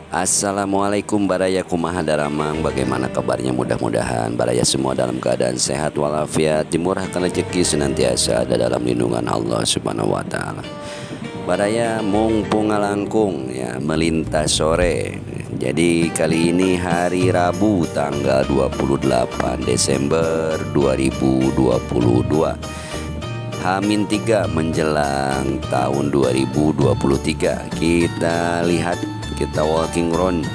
Assalamualaikum Baraya, kumaha daramang, bagaimana kabarnya? Mudah-mudahan Baraya semua dalam keadaan sehat walafiat, dimurahkan rezeki, senantiasa ada dalam lindungan Allah Subhanahu wa taala. Baraya mung pungalangkung ya, melintas sore. Jadi kali ini hari Rabu tanggal 28 Desember 2022, Hamin 3 menjelang tahun 2023. Kita lihat, kita walking round,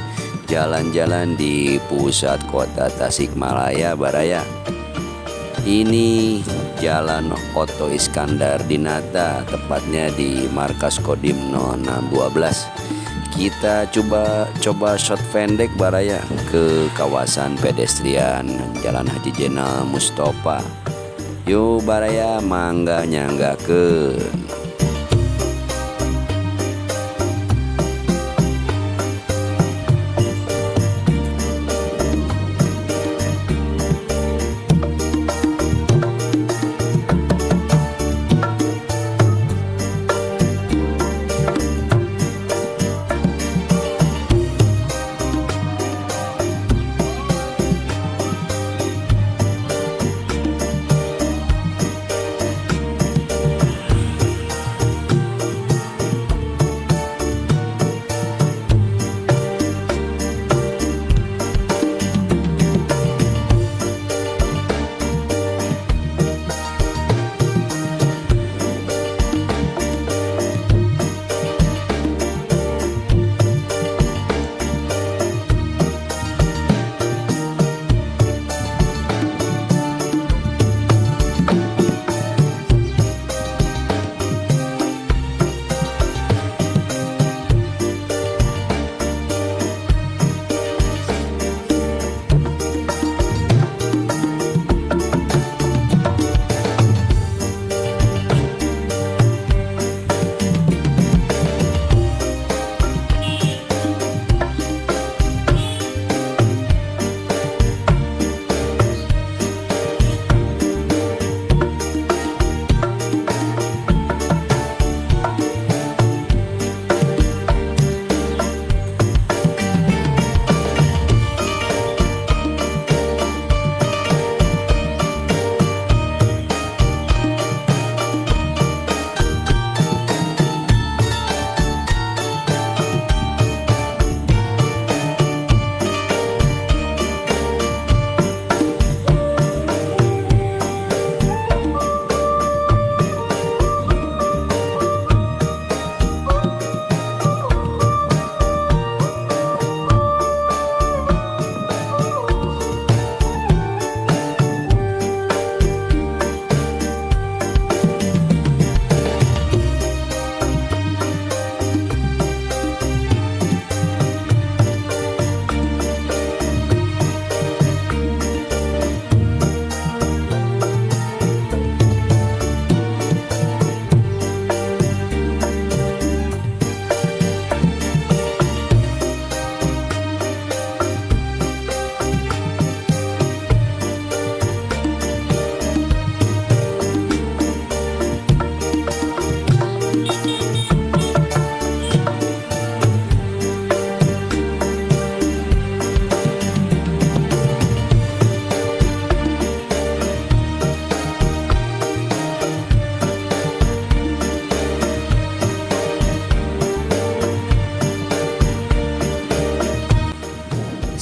jalan-jalan di pusat kota Tasikmalaya Baraya. Ini Jalan Oto Iskandar Dinata, tepatnya di markas Kodim 0612. Kita coba shot pendek Baraya ke kawasan pedestrian Jalan Haji Jenal Mustofa. Yuk Baraya, mangga nyanggakeun.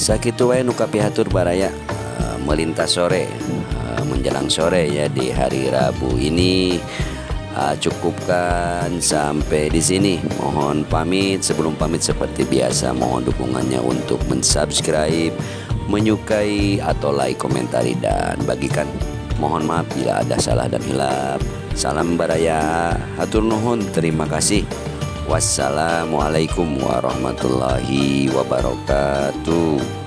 Sakitu wae nu kapihatur Baraya, melintas sore, menjelang sore ya di hari Rabu ini. Cukupkan sampai di sini. Mohon pamit. Sebelum pamit seperti biasa, mohon dukungannya untuk mensubscribe, menyukai atau like, komentari dan bagikan. Mohon maaf bila ada salah dan hilaf. Salam Baraya, hatur nuhun, terima kasih. Wassalamualaikum warahmatullahi wabarakatuh.